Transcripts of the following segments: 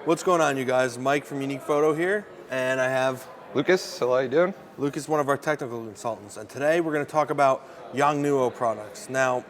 What's going on, you guys? Mike from Unique Photo here, and I have Lucas, how you doing? Lucas, one of our technical consultants, and today we're going to talk about Yongnuo products. Now,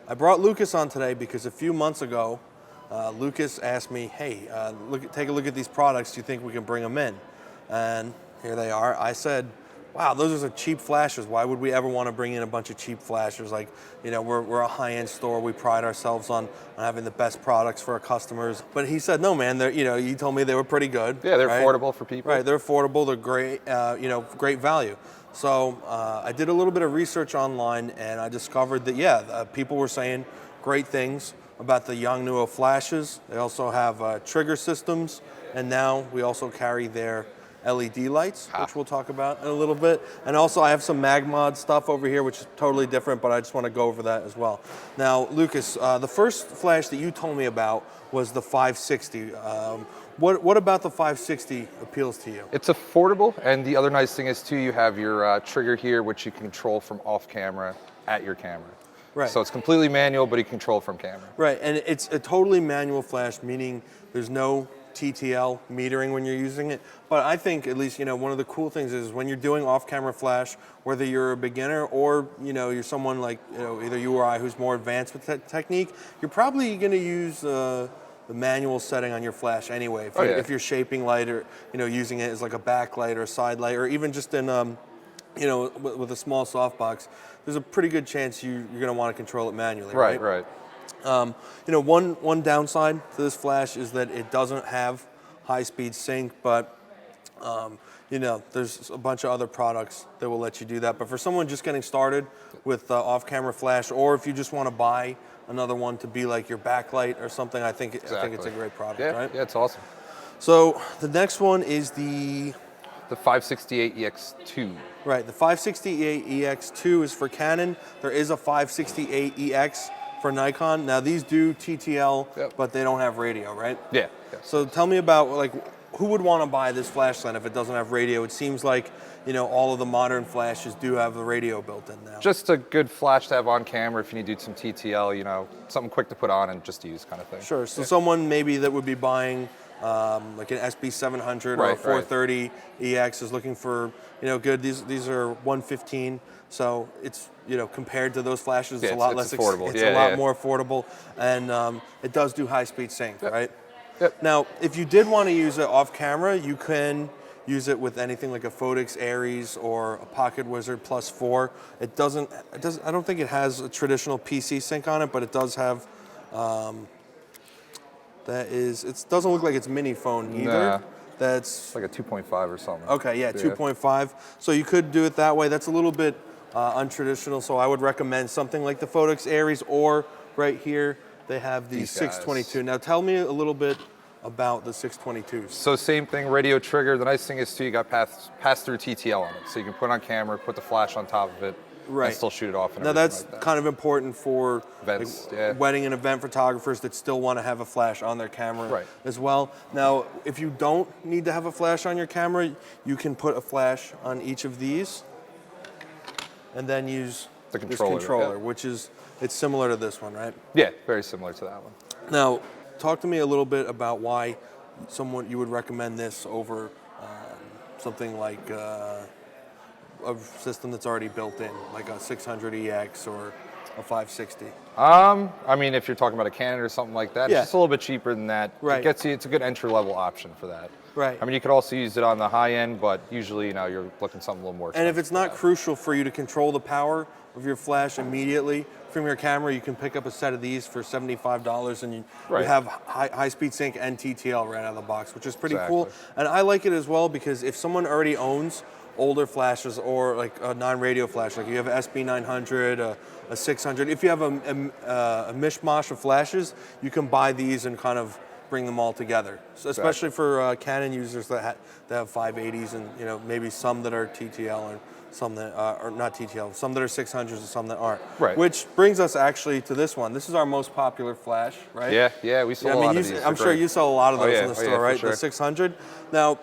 I brought Lucas on today because a few months ago, Lucas asked me, hey, take a look at these products, do you think we can bring them in? And here they are. I said, wow, those are cheap flashers. Why would we ever want to bring in a bunch of cheap flashers? Like, you know, we're a high-end store. We pride ourselves on having the best products for our customers. But he said, no, man, you told me they were pretty good. Yeah, they're right? affordable for people. Right, they're affordable. They're great, great value. So I did a little bit of research online, and I discovered that, people were saying great things about the Yongnuo flashes. They also have trigger systems, and now we also carry their LED lights, which we'll talk about in a little bit. And also I have some MagMod stuff over here, which is totally different, but I just want to go over that as well. Now, Lucas, the first flash that you told me about was the 560. What about the 560 appeals to you? It's affordable, and the other nice thing is too, you have your trigger here, which you can control from off camera at your camera. Right. So it's completely manual, but you control from camera. Right, and it's a totally manual flash, meaning there's no TTL metering when you're using it. But I think at least, one of the cool things is when you're doing off-camera flash, whether you're a beginner or, you're someone like, either you or I who's more advanced with technique, you're probably going to use the manual setting on your flash anyway. If you're shaping light or, using it as like a backlight or a side light, or even just in, with a small softbox, there's a pretty good chance you're going to want to control it manually, right? Right. One downside to this flash is that it doesn't have high-speed sync, but there's a bunch of other products that will let you do that. But for someone just getting started with off-camera flash, or if you just want to buy another one to be like your backlight or something, I think it's a great product, right? Yeah, it's awesome. So the next one is the 568EX2. Right, the 568EX2 is for Canon. There is a 568EX for Nikon. Now these do TTL, but they don't have radio, right? Yeah. So tell me about who would want to buy this flash line if it doesn't have radio? It seems like all of the modern flashes do have the radio built in now. Just a good flash to have on camera if you need to do some TTL, something quick to put on and just use kind of thing. Sure. So someone maybe that would be buying like an SB700 or a 430 EX is looking for good. These are 115. So it's compared to those flashes, it's a lot less affordable. It's a lot more affordable, and it does do high-speed sync, right? Yep. Now, if you did want to use it off camera, you can use it with anything like a Phottix Aries or a Pocket Wizard Plus 4. I don't think it has a traditional PC sync on it, but it does have. It doesn't look like it's mini phone either. Nah. That's like a 2.5 or something. Okay, yeah, 2.5. So you could do it that way. That's a little bit untraditional, so I would recommend something like the Phottix Aries, or right here, they have the 622. Now tell me a little bit about the 622s. So same thing, radio trigger. The nice thing is too, you got pass-through TTL on it. So you can put on camera, put the flash on top of it, and still shoot it off. And now that's kind of important for events, wedding and event photographers that still want to have a flash on their camera as well. Now, if you don't need to have a flash on your camera, you can put a flash on each of these and then use this controller, which it's similar to this one, right? Yeah, very similar to that one. Now, talk to me a little bit about why you would recommend this over something like a system that's already built in, like a 600EX or a 560. I mean, if you're talking about a Canon or something like that, it's just a little bit cheaper than that. Right. It's a good entry-level option for that. Right. I mean, you could also use it on the high end, but usually, you're looking something a little more expensive. And if it's not crucial for you to control the power of your flash immediately from your camera, you can pick up a set of these for $75, and you have high-speed sync and TTL right out of the box, which is pretty cool. And I like it as well because if someone already owns older flashes or like a non-radio flash, like you have an SB900, a 600, if you have a mishmash of flashes, you can buy these and kind of bring them all together. So especially for Canon users that have 580s and maybe some that are TTL and some that are not TTL, some that are 600s and some that aren't. Right. Which brings us actually to this one. This is our most popular flash, right? Yeah, we saw a lot of these. I'm sure you saw a lot of those in the store, right? Sure. The 600. Now,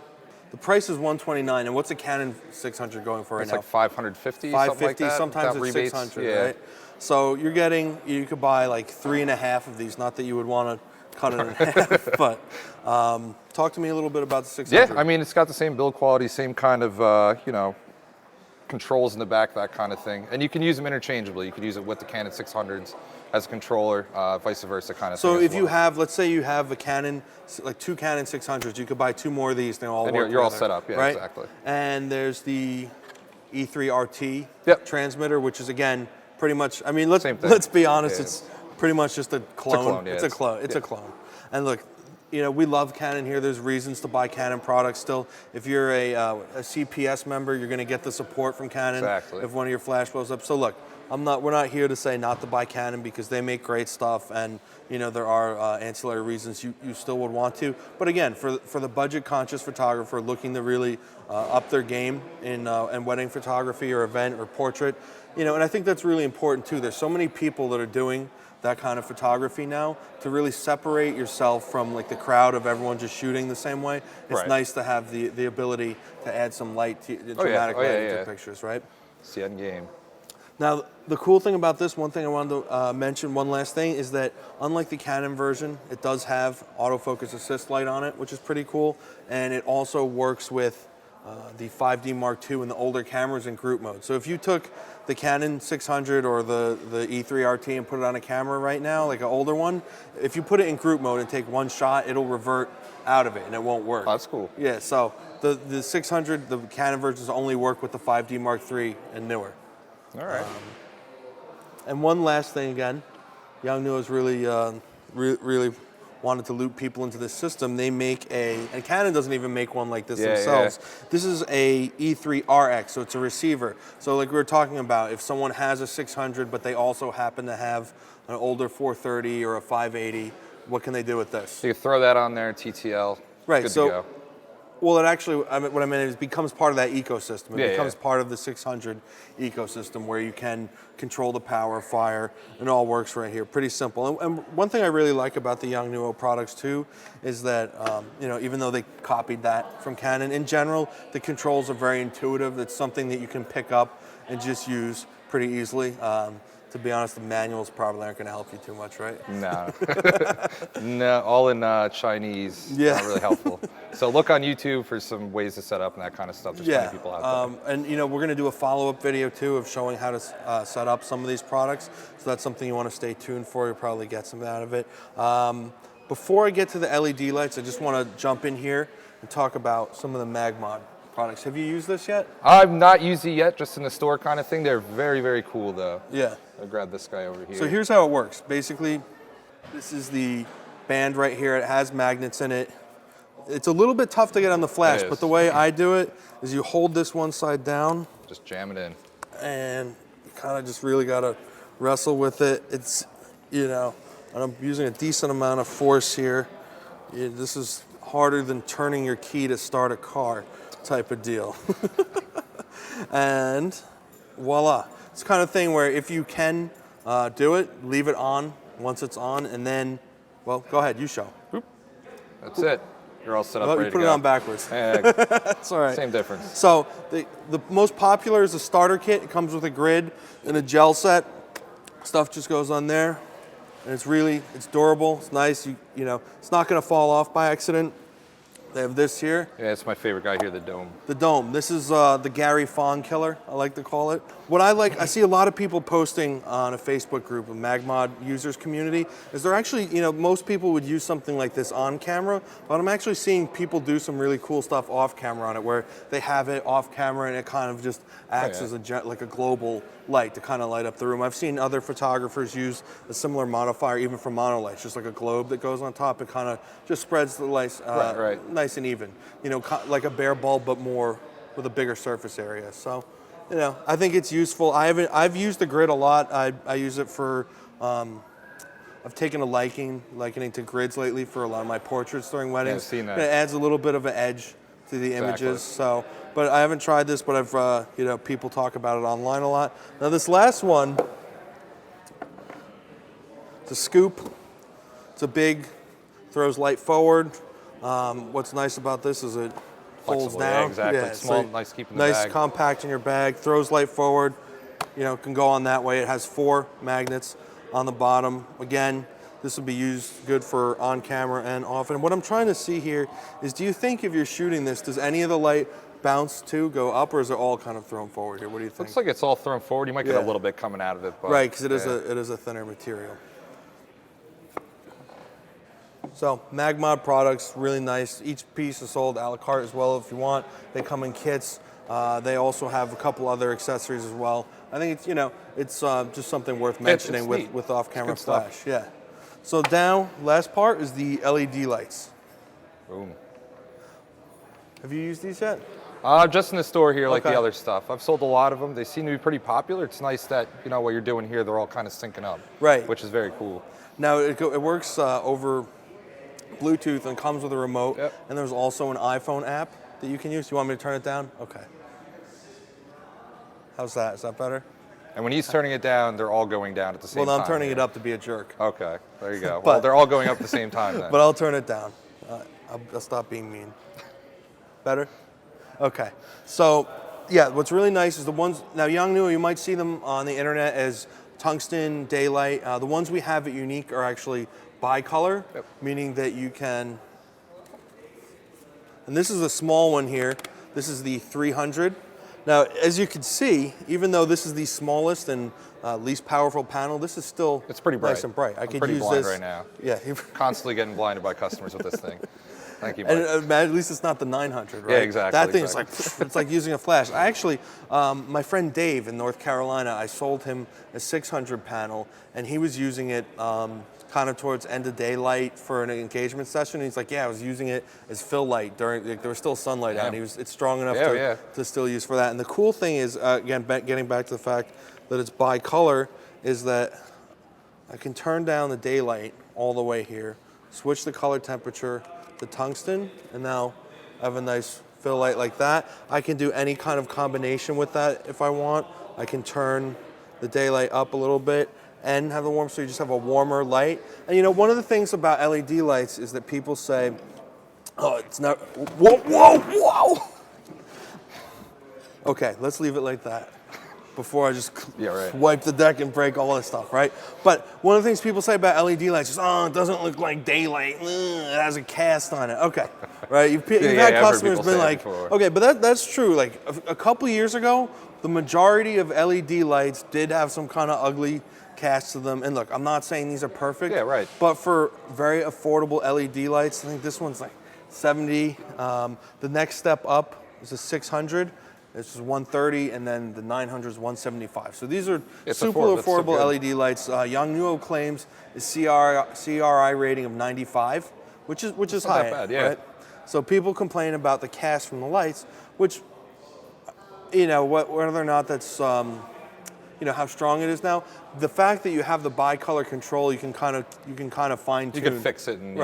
the price is $129, and what's a Canon 600 going for right now? It's like $550, $550, something like that, sometimes it's rebates. $600, right? So you could buy like 3.5 of these, not that you would want to cut it in half. But talk to me a little bit about the 600. Yeah, I mean, it's got the same build quality, same kind of, controls in the back, that kind of thing. And you can use them interchangeably. You can use it with the Canon 600s as a controller, vice versa kind of thing. So if you have, let's say you have a Canon, like 2 Canon 600s, you could buy 2 more of these, they all and work you're all together, set up, yeah, right? exactly. And there's the E3 RT Yep. transmitter, which is, again, pretty much, I mean, let's be honest, Yeah. it's pretty much just a clone. It's a clone. It's a clone. And look, we love Canon here. There's reasons to buy Canon products still. If you're a CPS member, you're going to get the support from Canon if one of your flash blows up. So look, we're not here to say not to buy Canon because they make great stuff, and there are ancillary reasons you still would want to. But again, for the budget-conscious photographer looking to really up their game in wedding photography or event or portrait, and I think that's really important too. There's so many people that are doing that kind of photography now to really separate yourself from like the crowd of everyone just shooting the same way. It's nice to have the ability to add some light, dramatic lighting to pictures, right? It's the end game. Now, the cool thing about this, one thing I wanted to mention, one last thing, is that unlike the Canon version, it does have autofocus assist light on it, which is pretty cool, and it also works with the 5D Mark II and the older cameras in group mode. So if you took the Canon 600 or the E3 RT and put it on a camera right now, like an older one, if you put it in group mode and take one shot, it'll revert out of it and it won't work. Oh, that's cool. Yeah, so the 600, the Canon versions only work with the 5D Mark III and newer. All right. And one last thing again, Yongnuo has really wanted to loop people into this system. They make and Canon doesn't even make one like this themselves. Yeah. This is a E3 RX, so it's a receiver. So like we were talking about, if someone has a 600, but they also happen to have an older 430 or a 580, what can they do with this? So you throw that on there, TTL, right, good so, to go. Well, it actually, what I meant is it becomes part of that ecosystem. It becomes part of the 600 ecosystem where you can control the power, fire, and it all works right here. Pretty simple. And one thing I really like about the Yongnuo products too is that, even though they copied that from Canon, in general, the controls are very intuitive. It's something that you can pick up and just use pretty easily. To be honest, the manuals probably aren't going to help you too much, right? No. No, all in Chinese. Yeah. Not really helpful. So look on YouTube for some ways to set up and that kind of stuff. There's plenty of people out there. And we're going to do a follow-up video too of showing how to set up some of these products. So that's something you want to stay tuned for. You'll probably get something out of it. Before I get to the LED lights, I just want to jump in here and talk about some of the Magmod products. Have you used this yet? I've not used it yet, just in the store kind of thing. They're very, very cool though. Yeah. I'll grab this guy over here. So here's how it works. Basically, this is the band right here. It has magnets in it. It's a little bit tough to get on the flash, but the way I do it is you hold this one side down. Just jam it in. And you kind of just really got to wrestle with it. It's, and I'm using a decent amount of force here. This is harder than turning your key to start a car type of deal. And voila. It's the kind of thing where if you can do it, leave it on once it's on, and then, well, go ahead, you show. Boop. That's it. You're all set up, ready to go. You put it on backwards. That's all right. Same difference. So the most popular is the starter kit. It comes with a grid and a gel set. Stuff just goes on there, and it's durable. It's nice. It's not going to fall off by accident. They have this here. Yeah, it's my favorite guy here, the Dome. The Dome. This is the Gary Fawn killer, I like to call it. What I see a lot of people posting on a Facebook group, a Magmod users community, is they're actually, most people would use something like this on camera, but I'm actually seeing people do some really cool stuff off camera on it, where they have it off camera and it kind of just acts as like a global light to kind of light up the room. I've seen other photographers use a similar modifier even for monolights, just like a globe that goes on top. It kind of just spreads the lights nice and even. Like a bare bulb, but more with a bigger surface area. So, I think it's useful. I've used the grid a lot. I use it for. I've taken a likening to grids lately for a lot of my portraits during weddings. Yeah, I've seen that. It adds a little bit of an edge to the images. So, but I haven't tried this, but I've people talk about it online a lot. Now this last one, it's a scoop. It's a big, throws light forward. What's nice about this is it folds flexible, down. Yeah, exactly. Yeah, Small, so nice keep in the bag. Nice, compact in your bag. Throws light forward. Can go on that way. It has 4 magnets on the bottom. Again, This would be used good for on camera and off. And what I'm trying to see here is, do you think if you're shooting this, does any of the light bounce to go up, or is it all kind of thrown forward here? What do you think? Looks like it's all thrown forward. You might get a little bit coming out of it, but right, because it is a thinner material. So Magmod products, really nice. Each piece is sold a la carte as well if you want. They come in kits. They also have a couple other accessories as well. I think it's, it's just something worth mentioning with off-camera flash. Yeah. So now, last part is the LED lights. Boom. Have you used these yet? Just in the store here, like the other stuff. I've sold a lot of them. They seem to be pretty popular. It's nice that, what you're doing here, they're all kind of syncing up. Right. Which is very cool. Now, it works over Bluetooth and comes with a remote. Yep. And there's also an iPhone app that you can use. You want me to turn it down? Okay. How's that? Is that better? And when he's turning it down, they're all going down at the same time. Well, I'm turning it up to be a jerk. Okay, there you go. Well, they're all going up at the same time then. But I'll turn it down. I'll stop being mean. Better? Okay. So, yeah, what's really nice is the ones, now Yongnuo, you might see them on the internet as tungsten, daylight. The ones we have at Unique are actually bicolor, meaning that you can, and this is a small one here. This is the 300. Now, as you can see, even though this is the smallest and least powerful panel, this is still it's pretty bright. Nice and bright. I'm pretty blind right now. Yeah. Constantly getting blinded by customers with this thing. Thank you, Mike. And at least it's not the 900, right? Yeah, exactly. That thing is like, it's like using a flash. I actually, my friend Dave in North Carolina, I sold him a 600 panel, and he was using it kind of towards end of daylight for an engagement session. And he's like, yeah, I was using it as fill light during, there was still sunlight out, and it's strong enough to still use for that. And the cool thing is, again, getting back to the fact that it's bicolor, is that I can turn down the daylight all the way here, switch the color temperature to tungsten, and now I have a nice fill light like that. I can do any kind of combination with that if I want. I can turn the daylight up a little bit and have the warm, so you just have a warmer light. And one of the things about LED lights is that people say, oh, it's not, whoa. Okay, let's leave it like that before I just wipe the deck and break all this stuff, right? But one of the things people say about LED lights is, oh, it doesn't look like daylight. It has a cast on it. Okay, right? You've had customers been like, okay, but that's true. Like a couple years ago, the majority of LED lights did have some kind of ugly cast to them. And look, I'm not saying these are perfect. Yeah, right. But for very affordable LED lights, I think this one's like 70. The next step up is a 600. This is 130, and then the 900 is 175. So these are super affordable LED lights. Yongnuo claims a CRI rating of 95, which is high. Not bad, yeah. Right? So people complain about the cast from the lights, which, whether or not that's how strong it is now. The fact that you have the bicolor control, you can kind of fine tune. You can fix it and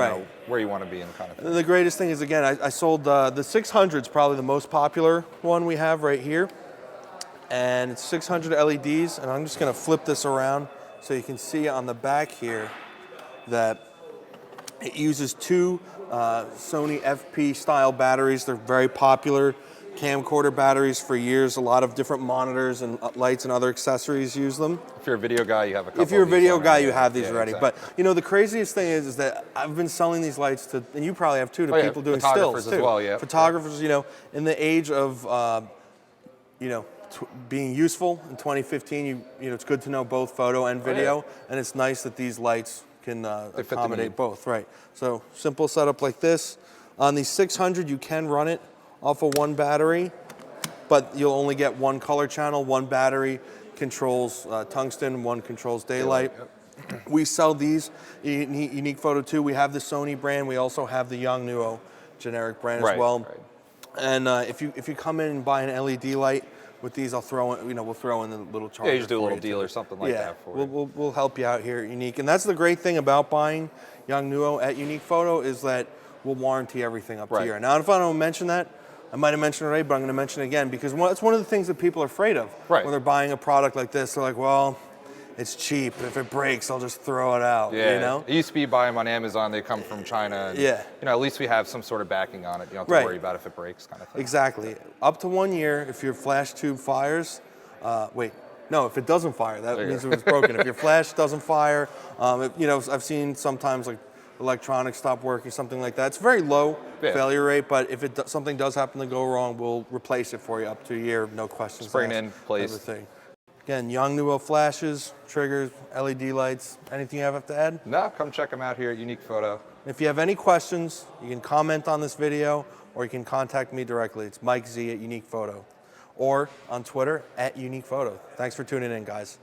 where you want to be and kind of thing. And the greatest thing is, again, I sold the 600 is probably the most popular one we have right here, and it's 600 LEDs. And I'm just going to flip this around so you can see on the back here that it uses two Sony FP style batteries. They're very popular camcorder batteries for years. A lot of different monitors and lights and other accessories use them. If you're a video guy, you have a couple. If you're a video guy, you have these already. Exactly. But the craziest thing is that I've been selling these lights to, and you probably have too, to people doing stills too. As well, yeah. Photographers, in the age of, being useful in 2015, it's good to know both photo and video, and it's nice that these lights can accommodate both. Right. So simple setup like this. On the 600, you can run it off of one battery, but you'll only get one color channel. One battery controls tungsten, one controls daylight. Yep. We sell these Unique Photo 2. We have the Sony brand. We also have the Yongnuo generic brand as well. Right. And if you come in and buy an LED light with these, I'll throw in, we'll throw in the little charger. Yeah, you just do a little deal or something like that for you. We'll help you out here at Unique. And that's the great thing about buying Yongnuo at Unique Photo, is that we'll warranty everything up to a year. Now, if I don't mention that, I might have mentioned it already, but I'm going to mention it again, because it's one of the things that people are afraid of. When they're buying a product like this, they're like, well, it's cheap. If it breaks, I'll just throw it out. Yeah. It used to be buy them on Amazon. They come from China. And, at least we have some sort of backing on it. You don't have to worry about if it breaks, kind of thing. Exactly. Up to 1 year, if your flash tube fires, No, if it doesn't fire, that means it was broken. If your flash doesn't fire, I've seen sometimes like electronics stop working, something like that. It's very low failure rate, but if something does happen to go wrong, we'll replace it for you up to a year, no questions Spring asked. in place. Everything. Again, Yongnuo flashes, triggers, LED lights. Anything you have to add? No, come check them out here at Unique Photo. If you have any questions, you can comment on this video or you can contact me directly. It's Mike Z at Unique Photo or on Twitter at Unique Photo. Thanks for tuning in, guys.